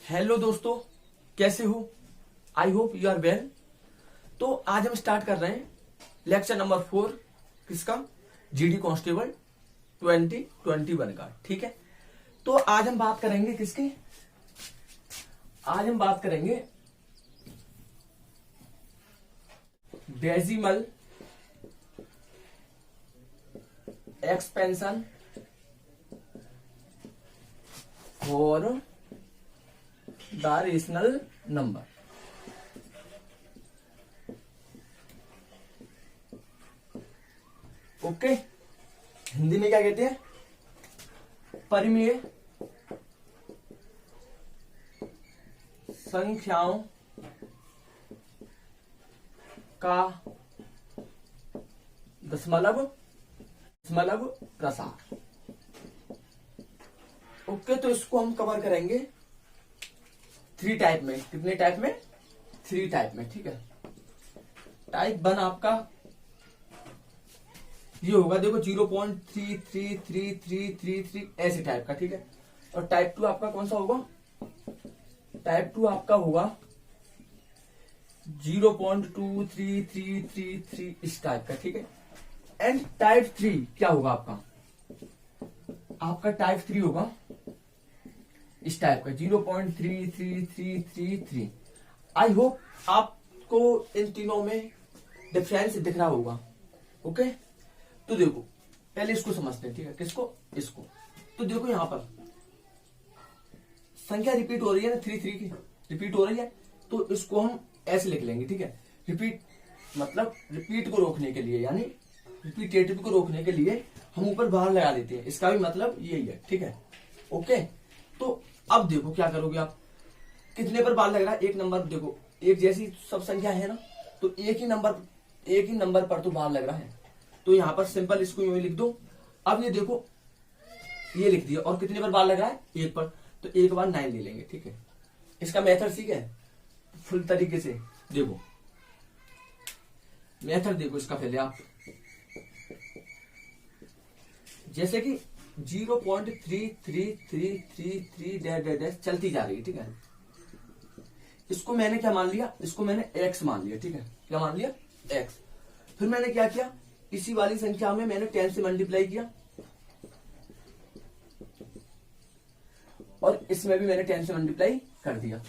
Hello दोस्तों, कैसे हो? I hope you are well. तो आज हम स्टार्ट कर रहे हैं लेक्चर नंबर 4। किसका? जीडी कांस्टेबल 2021 का। ठीक है, तो आज हम बात करेंगे किसकी? आज हम बात करेंगे decimal expansion for the rational number. Okay, Hindi में क्या कहते हैं? परिमेय संख्याओं का दशमलव प्रसार। ओके, तो इसको हम कवर करेंगे 3 टाइप में। कितने टाइप में? 3 टाइप में। ठीक है, टाइप 1 आपका ये होगा, देखो 0.33333 ऐसे टाइप का। ठीक है, और टाइप 2 आपका कौन सा होगा? टाइप 2 आपका होगा 0.2333 इस टाइप का। ठीक है, एंड टाइप 3 क्या होगा आपका? आपका टाइप 3 होगा इस टाइप का 0.33333। आई होप आपको इन तीनों में डिफरेंस दिख रहा होगा। ओके, तो देखो पहले इसको समझते हैं। ठीक है, किसको? इसको। तो देखो यहां पर संख्या रिपीट हो रही है ना, 3 की रिपीट हो रही है, तो इसको हम ऐसे लिख लेंगे। ठीक है, रिपीट मतलब रिपीट को रोकने के लिए, यानी रिपीटेटिव को रोकने के लिए हम ऊपर बाहर लगा देते हैं। इसका भी मतलब यही है। ठीक है, ओके। तो अब देखो क्या करोगे आप, कितने पर बार लग रहा है? एक नंबर। देखो एक जैसी सब संख्या है ना, तो एक ही नंबर पर तो बार लग रहा है। तो यहां पर सिंपल इसको यूं ही लिख दो। अब ये देखो ये लिख दिया, और कितने पर बार लग रहा है? 1 पर, तो एक बार 9 ले लेंगे। ठीक है, इसका मेथड सीख है फुल तरीके से। देखो मेथड देखो इसका पहले आप, जैसे कि 0.3333 चलती जा रही है। ठीक है, इसको मैंने क्या मान लिया? इसको मैंने x मान लिया। ठीक है, क्या मान लिया? x। फिर मैंने क्या किया? इसी वाली संख्या में मैंने 10 से मल्टीप्लाई किया, और इसमें भी मैंने 10 से मल्टीप्लाई कर दिया।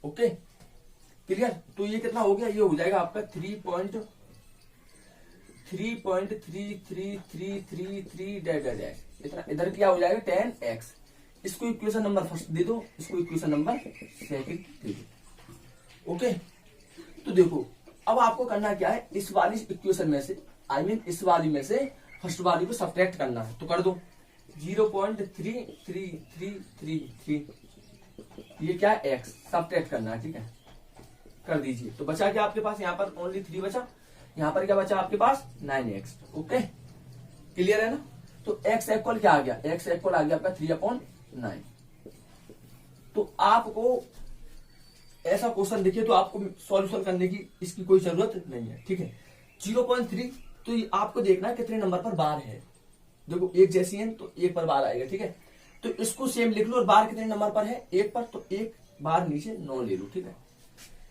Okay, clear? तो ये कितना हो गया? ये हो जाएगा आपका 3.3333 इतना। इधर क्या हो जाएगा? 10x। इसको इक्वेशन नंबर फर्स्ट दे दो, इसको इक्वेशन नंबर सेकंड दे दो। ओके, तो देखो अब आपको करना क्या है? इस वाली इक्वेशन में से, इस वाली में से फर्स्ट वाली को सब्ट्रैक्ट करना है। तो कर दो 0.3333, ये क्या है? x सब्ट्रैक्ट करना है। ठीक है, कर दीजिए। तो बचा क्या आपके पास? यहाँ पर ओनली 3 बचा, यहाँ पर क्या बचा आपके पास? 9x। ओके, क्लियर है ना? तो x इक्वल क्या आ गया? x इक्वल आ गया आपका 3/9। तो आपको ऐसा क्वेश्चन देखिए तो आपको सॉल्यूशन करने की इसकी कोई जरूरत नहीं है। ठीक है, 0.3, तो ये आपको देखना है कितने नंबर पर बार है। देखो एक जैसी है तो 1 पर बार आएगा। ठीक है, तो इसको सेम लिख लो, और बार कितने नंबर पर है? 1 पर, तो 1 बार नीचे 9 ले लो। ठीक है,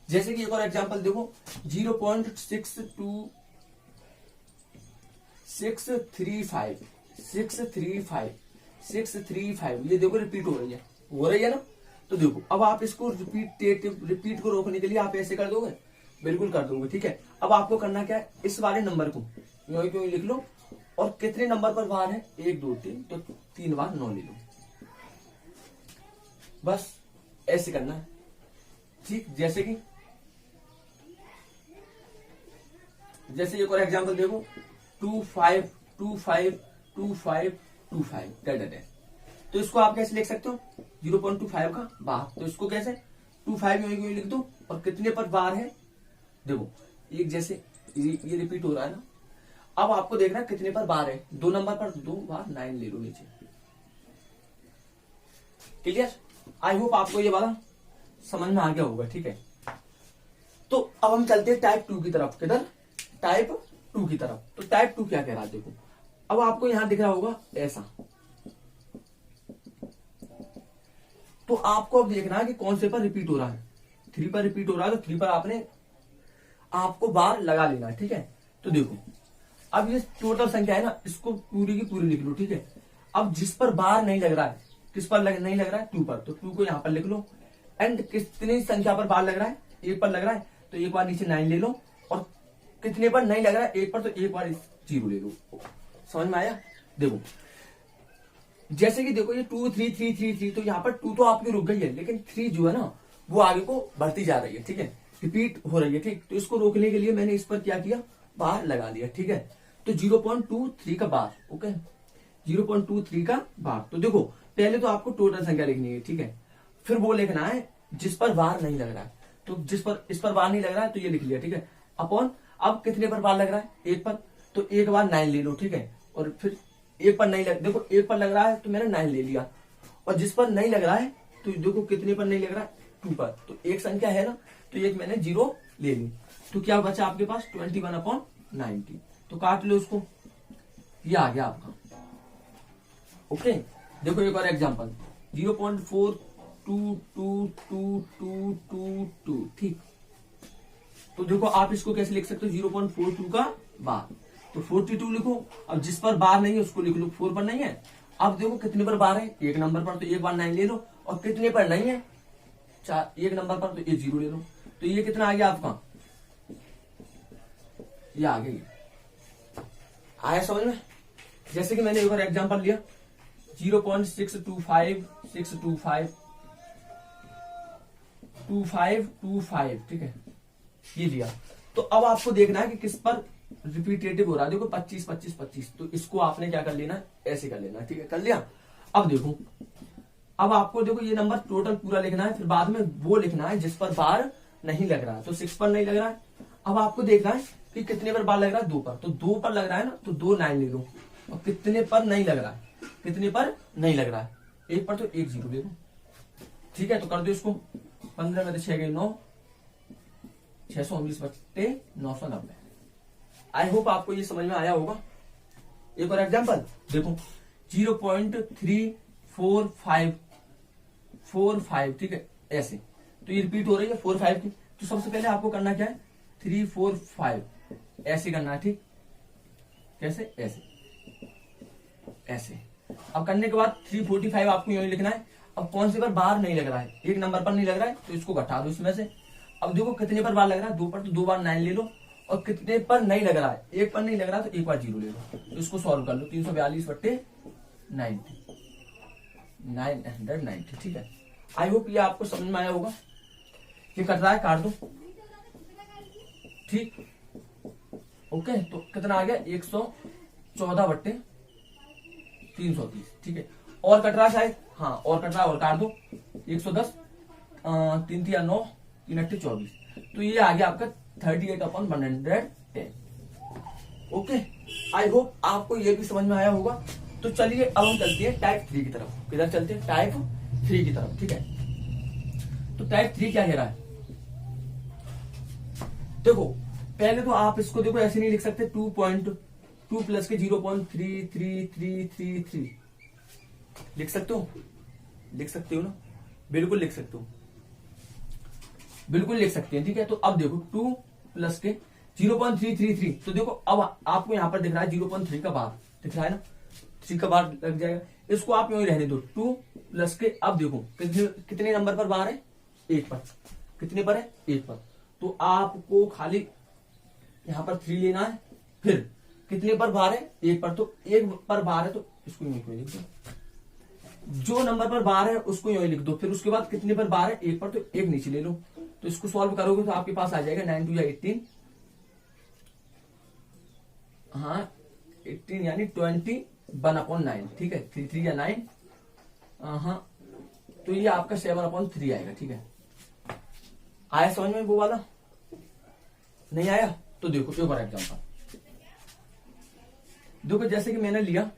जैसे कि एक और एग्जांपल देखो 0.635 ये देखो रिपीट हो रही है ना। तो देखो अब आप इसको रिपीट को रोकने के लिए आप ऐसे कर दोगे? बिल्कुल कर दोगे। ठीक है, अब आपको करना क्या है? इस वाले नंबर को यूं क्यों लिख लो, और कितने नंबर पर बार है? 1 2 3, तो 3 बार 9 ले लो। बस ऐसे करना है। ठीक, जैसे एक और एग्जांपल देखो 25252525 तो इसको आप कैसे लिख सकते हो? 0.25 का बार, तो इसको कैसे? 25 यूं लिख दो, और कितने पर बार है? देखो एक जैसे ये रिपीट हो रहा है ना। अब आपको देखना है कितने पर बार है? 2 नंबर पर, 2 बार 9 ले लो नीचे। क्लियर? आई होप आपको ये वाला समझ में आ गया होगा। ठीक है, तो अब हम चलते हैं टाइप 2 की तरफ। किधर? टाइप 2 की तरफ। तो टाइप 2 क्या कह रहा है देखो, अब आपको यहां दिख रहा होगा ऐसा। तो आपको अब देखना है कि कौन से पर रिपीट हो रहा है। 3 पर रिपीट हो रहा है तो 3 पर आपको बार लगा लेना है, ठीक है। तो देखो अब ये टोटल संख्या है ना, इसको पूरी की पूरी लिख लो, ठीक है। अब जिस पर बार नहीं लग रहा है, किस पर नहीं लग रहा है, 2 पर, तो 2 को यहाँ पर लिख लो। एंड कितनी संख्या पर बार लग रहा है, 1 पर लग रहा है, तो एक बार नीचे 9 ले लो। और कितने पर नहीं लग रहा है, 1 पर, तो एक बार 0 ले लो। समझ में आया? देखो जैसे कि देखो ये 2 3 3 3 3, तो यहाँ पर 2 तो आपकी रुक गई है, लेकिन 3 जो है ना वो आगे को बढ़ती जा रही है, ठीक है, रिपीट हो रही है, ठीक। तो इसको रोकने के लिए मैंने इस पर क्या किया, बार लगा दिया, ठीक है। तो 0.23 का बार, ओके, 0.23 का बार। तो देखो पहले तो आपको टोटल संख्या लिखनी है, ठीक है। फिर वो लिखना है जिस पर बार नहीं लग रहा है, तो इस पर बार नहीं लग रहा है तो ये लिख लिया, ठीक है। अपॉन अब कितने पर बार लग रहा है, 1 पर, तो एक बार 9 ले लो, ठीक है। और फिर 1 पर नहीं लग, देखो 1 पर लग रहा है तो मैंने 9 ले लिया। और जिस पर नहीं लग रहा है तो देखो कितने पर नहीं लग रहा है, 2 पर, तो एक संख्या है ना, तो एक मैंने 0 ले ली। तो क्या बचा आपके पास, 21/90। तो काट लो उसको, ये आ गया आपका, ओके। देखो एक और एग्जांपल, 0.422222, ठीक। तो देखो आप इसको कैसे लिख सकते हो, 0.42 का बार, तो 42 लिखो। अब जिस पर बार नहीं है उसको लिख लो, 4 पर नहीं है। अब देखो कितने पर बार है, 1 नंबर पर, तो एक बार 9 ले लो। और कितने पर नहीं है, 1 नंबर पर, तो ये 0 ले लो। तो ये कितना आ गया आपका, ये आ गया। आया समझ में? जैसे कि मैंने एक और एग्जांपल लिया, 0.625 ठीक है, ये लिया। तो अब आपको देखना है कि किस पर रिपीटेटिव हो रहा है। देखो 25 25 25, तो इसको आपने क्या कर लेना, ऐसे कर लेना, ठीक है, कर लिया। अब देखो, अब आपको देखो ये नंबर टोटल पूरा लिखना है, फिर बाद में वो लिखना है जिस पर बार नहीं लग रहा है। तो 6 पर नहीं लग रहा है। अब आपको देखना है कि कितने पर बार लग रहा है, 2 पर, तो 2 पर लग रहा है ना, तो 2 9 ले लो। और कितने पर नहीं लग रहा है, कितने पर नहीं लग रहा है, 1 पर, तो 1 0 ले लो, ठीक है। तो कर दो इसको, 15 में 6 गए 9, 619/990। आई होप आपको ये समझ में आया होगा। एक और एग्जांपल देखो, 0.34545, ठीक है, ऐसे। तो ये रिपीट हो रही है 4 5 की। तो सबसे पहले आपको करना क्या है, 3 4 5 ऐसे करना है, ठीक, कैसे, ऐसे ऐसे। अब करने के बाद 345 आपको यही लिखना है। अब कौन से पर बार नहीं लग रहा है, 1 नंबर पर नहीं लग रहा है, तो इसको घटा दो इसमें से। अब देखो कितने पर बार लग रहा है, 2 पर, तो 2 बार 9 ले लो। और कितने पर नहीं लग रहा है, 1 पर नहीं लग रहा है, तो 1 बार 0 ले लो। तो इसको सॉल्व कर लो, 342/90, ठीक है। आई होप ये आपको समझ में आया होगा। ये कट रहा है, काट दो, ठीक, ओके। तो कितना आ गया, 114/330, ठीक है। और कट रहा है शायद, हाँ और कट रहा है, और काट दो, 110, 3 3 9, 3 8 24। तो ये आ गया आपका 38/110, ओके। आई होप आपको ये भी समझ में आया होगा। तो चलिए अब हम चलते हैं टाइप 3 की तरफ। किधर चलते हैं, टाइप 3 की तरफ, ठीक है। तो टाइप 3 क्या कह रहा है, देखो पहले तो आप इसको देखो ऐसे नहीं लिख सकते, 2.2 प्लस के 0.3333 लिख सकते हो, लिख सकते हो ना, बिल्कुल लिख सकते हो, बिल्कुल लिख सकते हैं, ठीक है। तो अब देखो 2 प्लस के 0.333, तो देखो अब आपको यहां पर दिख रहा है 0.3 का बार दिख रहा है ना, 3 का बार लग जाएगा। इसको आप यूं ही रहने दो, 2 प्लस के, अब देखो कितने नंबर पर बार है, 1 पर, कितने पर है, 1 पर। तो आपको खाली यहां पर 3 लेना है। फिर कितने पर बार है, 1 पर, तो 1 पर बार है, तो इसको यूं लिख दो, जो नंबर पर बार है उसको यूं लिख दो। फिर उसके बाद कितने पर बार है, 1 पर, तो 1 नीचे ले लो। तो इसको सॉल्व करोगे तो आपके पास आ जाएगा 9 2 18, हाँ 18 यानी 21/9, ठीक है, 3 3 या 9, हाँ, तो ये आपका 7/3 आएगा, ठीक है। आया समझ में वो वाला, नहीं आया? तो देखो एक और एग्जांपल देखो, जैसे कि मैंने लिया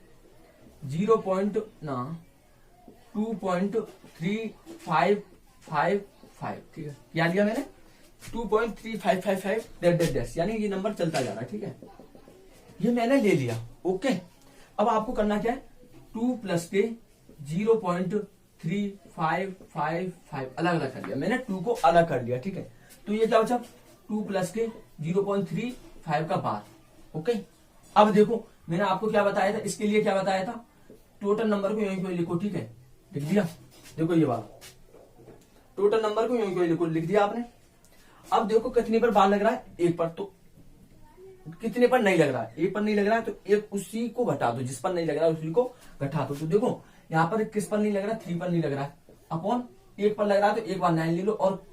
2.3555, ठीक है, क्या लिया मैंने, 2.3555 यानी ये नंबर चलता जा रहा है, ठीक है, ये मैंने ले लिया, ओके। अब आपको करना क्या है, 2 प्लस के 0.3555 5 5 5 अलग अलग कर लिया मैंने, 2 को अलग कर लिया, ठीक है। तो ये क्या बचा, 2 प्लस के 0.35 का बार, ओके। अब देखो मैंने आपको क्या बताया था, इसके लिए क्या बताया था, टोटल नंबर को यूं ही लिखो, ठीक है, लिख दिया। देखो ये बात, टोटल नंबर को यूं ही लिखो, लिख दिया आपने। अब देखो कितने पर बार लग रहा है, एक पर, तो कितने पर नहीं लग रहा है, एक पर नहीं लग रहा है, तो एक उसी को घटा दो, जिस पर नहीं लग रहा है उसी को घटा दो। तो देखो यहाँ पर किस पर नहीं लग रहा है, 3 पर नहीं लग रहा है, अपॉन एक पर लग रहा है, तो एक बार 9 ले लो, और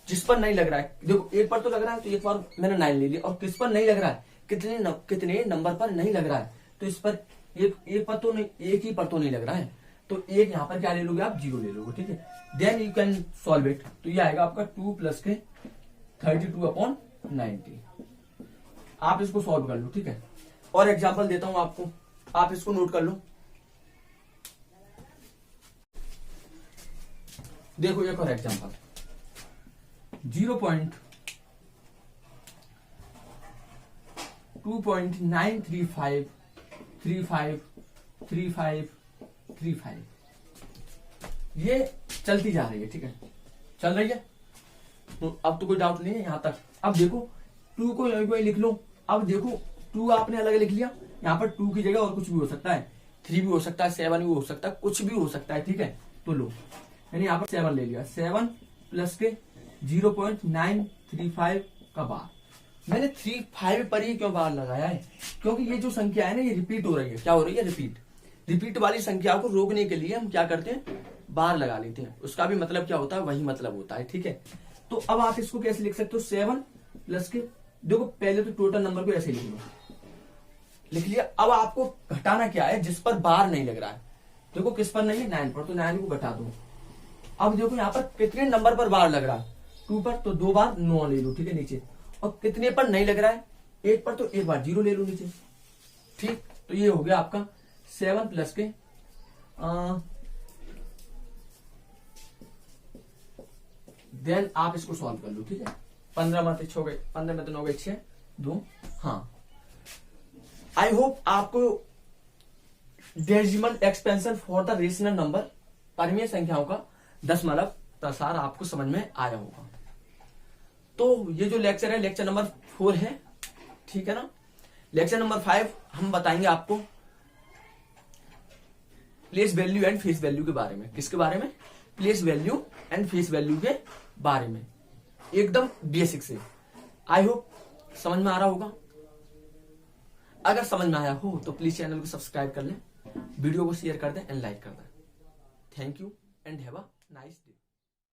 जिस पर नहीं लग रहा है, देखो एक पर तो लग रहा है, तो एक बार मैंने 9 ले लिया, और किस पर नहीं लग रहा है, कितने नंबर पर नहीं लग रहा है, तो इस पर एक पर तो नहीं, एक ही पर तो नहीं लग रहा है, तो एक यहाँ पर क्या ले लोगे आप, 0 ले लोगे, ठीक है। Then you can solve it, तो ये आएगा आपका 2 प्लस के 32/90। आप इसको सॉल्व कर लो, ठीक है। और एग्जांपल देता हूं आपको, आप इसको नोट कर लो। देखो एक और एग्जांपल, 0.2.935353535 ये चलती जा रही है, ठीक है, चल रही है। तो अब तो कोई डाउट नहीं है यहां तक। अब देखो 2 को यहीं लिख लो। अब देखो 2 आपने अलग लिख लिया, यहाँ पर 2 की जगह और कुछ भी हो सकता है, 3 भी हो सकता है, 7 भी हो सकता है, कुछ भी हो सकता है, ठीक है। तो लो मैंने यहाँ पर 7 ले लिया, 7 प्लस के 0.935 का बार। मैंने 35 पर ही क्यों बार लगाया है, क्योंकि ये जो संख्या है ना, ये रिपीट हो रही है। क्या हो रही है, रिपीट वाली संख्या को रोकने के लिए हम क्या करते हैं, बार लगा लेते हैं। उसका भी मतलब क्या होता है, वही मतलब होता है, ठीक है। तो अब आप इसको कैसे लिख सकते हो, 7 प्लस के, देखो पहले तो टोटल नंबर को ऐसे लिख लो, लिख लिया। अब आपको घटाना क्या है, जिस पर बार नहीं लग रहा है, देखो किस पर नहीं है, 9 पर, तो 9 को घटा दो। अब देखो यहाँ पर कितने नंबर पर बार लग रहा है, 2 पर, तो 2 बार 9 ले लो, ठीक है, नीचे। और कितने पर नहीं लग रहा है, 1 पर, तो 1 बार 0 ले लो नीचे, ठीक। तो ये हो गया आपका 7 प्लस के देन आप इसको सॉल्व कर लो, ठीक है। 15 में 6 गए, 15 में 9 गए, 6 2, हाँ। आई होप आपको decimal expansion for the rational number, परिमेय संख्याओं का दशमलव प्रसार आपको समझ में आया होगा। तो ये जो लेक्चर है, लेक्चर नंबर 4 है, ठीक है ना। लेक्चर नंबर 5 हम बताएंगे आपको place value and face value के बारे में। किसके बारे में, place value and face value के बारे में, एकदम बेसिक से। आई होप समझ में आ रहा होगा। अगर समझ में आया हो तो प्लीज चैनल को सब्सक्राइब कर लें, वीडियो को शेयर कर दें एंड लाइक कर दें। Thank you and have a nice day.